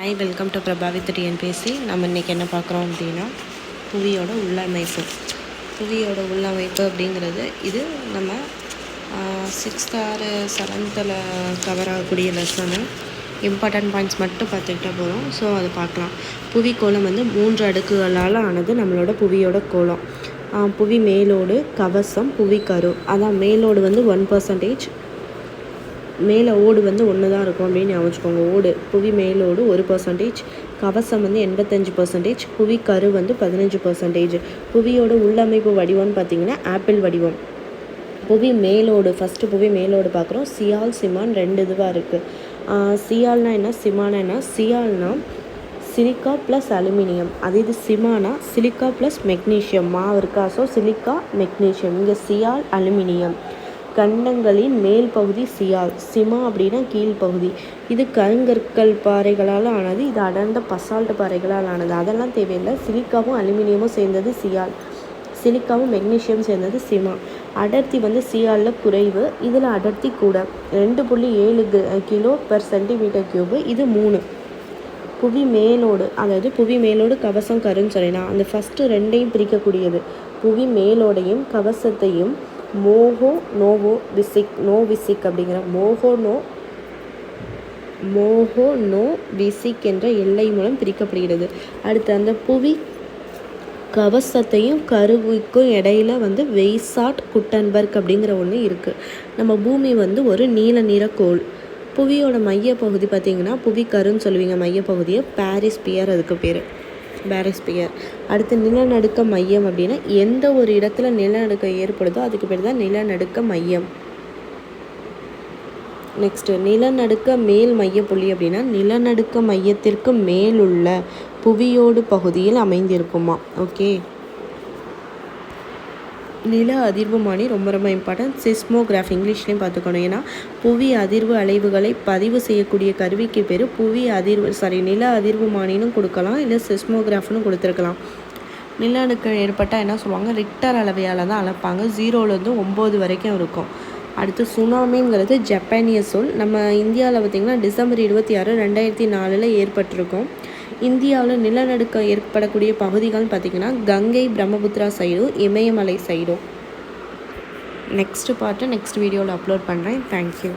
Hi, welcome to Prabha with TNPSC. நம்ம இன்றைக்கி என்ன பார்க்குறோம் அப்படின்னா, புவியோட உள்ளமைப்பு. புவியோட உள்ளமைப்பு அப்படிங்கிறது இது நம்ம 6th or 7th கவர் ஆகக்கூடிய லெசனு. இம்பார்ட்டன்ட் பாயிண்ட்ஸ் மட்டும் பார்த்துக்கிட்டா போதும். ஸோ அதை பார்க்கலாம். புவி கோளம் 3 அடுக்குகளால் ஆனது நம்மளோட புவியோட கோளம். புவி மேலோடு, கவசம், புவி கரு. அதான் மேலோடு 1%, மேலே ஓடு 1 தான் இருக்கும் அப்படின்னு ஞாபகம். ஓடு புவி மேலோடு 1%, கவசம் 85%, புவி கரு 15%. புவியோட உள்ளமைப்பு வடிவம்னு பார்த்திங்கன்னா ஆப்பிள் வடிவம். புவி மேலோடு, ஃபஸ்ட்டு புவி மேலோடு பார்க்குறோம். சியால், சிமான் 2 இதுவாக இருக்குது. சியால்னா என்ன, சிமானா என்ன? சியால்னா சிலிக்கா ப்ளஸ் அலுமினியம், அதே இது சிமானா சிலிக்கா ப்ளஸ் மெக்னீஷியம். இருக்கா? So silica magnesium. இங்கே சியால் அலுமினியம். கண்டங்களின் மேல் பகுதி சியால், சிமா அப்படின்னா கீழ்ப்பகுதி. இது கருங்கற்கள் பாறைகளால் ஆனது, இது அடர்ந்த பசால்ட் பாறைகளால் ஆனது. அதெல்லாம் தேவையில்லை. சிலிக்காவும் அலுமினியமும் சேர்ந்தது சியால், சிலிக்காவும் மெக்னீஷியம் சேர்ந்தது சிமா. அடர்த்தி சியாலில் குறைவு, இதில் அடர்த்தி கூட. 2.7 kg/cm3. இது 3. புவி மேலோடு, அதாவது புவி மேலோடு கவசம் கருன்னு சொல்லினா அந்த ஃபஸ்ட்டு 2ஐயும் பிரிக்கக்கூடியது. புவி மேலோடையும் கவசத்தையும் மோஹோ நோவோ விசிக், நோ விசிக் அப்படிங்கிற மோஹோ நோ விசிக் என்ற எல்லை மூலம் பிரிக்கப்படுகிறது. அடுத்து அந்த புவி கவசத்தையும் கருவுக்கும் இடையில வெய்சாட் குட்டன்பர்க் அப்படிங்கிற ஒன்று இருக்குது. நம்ம பூமி ஒரு நீல நிற கோள். புவியோட மையப்பகுதி பார்த்திங்கன்னா புவி கருன்னு சொல்லுவீங்க மையப்பகுதியை. பாரிஸ்பியர் அதுக்கு பேர், பாரிஸ்பியர். அடுத்து நிலநடுக்க மையம் அப்படின்னா எந்த ஒரு இடத்துல நிலநடுக்கம் ஏற்படுதோ அதுக்கு பேர் தான் நிலநடுக்க மையம். நெக்ஸ்ட்டு நிலநடுக்க மேல் மையப்புள்ளி அப்படின்னா நிலநடுக்க மையத்திற்கு மேலுள்ள புவியோடு பகுதியில் அமைந்திருக்குமா. ஓகே. நில அதிர்வுமானி ரொம்ப ரொம்ப இம்பார்ட்டன்ட். சிஸ்மோகிராஃப் இங்கிலீஷ்லேயும் பார்த்துக்கணும். ஏன்னா புவி அதிர்வு அலைவுகளை பதிவு செய்யக்கூடிய கருவிக்கு பேர் நில அதிர்வுமானின்னு கொடுக்கலாம், இல்லை சிஸ்மோகிராஃப்னு கொடுத்துருக்கலாம். நிலநடுக்கம் ஏற்பட்டால் என்ன சொல்லுவாங்க, ரிக்டர் அளவையால் தான் அளப்பாங்க. 0லேருந்து 9 வரைக்கும் இருக்கும். அடுத்து சுனாமிங்கிறது ஜப்பானிய சொல். நம்ம இந்தியாவில் பார்த்திங்கன்னா டிசம்பர் 26, 2004 ஏற்பட்டிருக்கும். இந்தியாவில் நிலநடுக்கம் ஏற்படக்கூடிய பகுதிகள்னு பார்த்திங்கன்னா கங்கை பிரம்மபுத்திரா சைடும் இமயமலை சைடும். நெக்ஸ்ட் பார்ட்டு நெக்ஸ்ட் வீடியோவில் அப்லோட் பண்ணுறேன். தேங்க்யூ.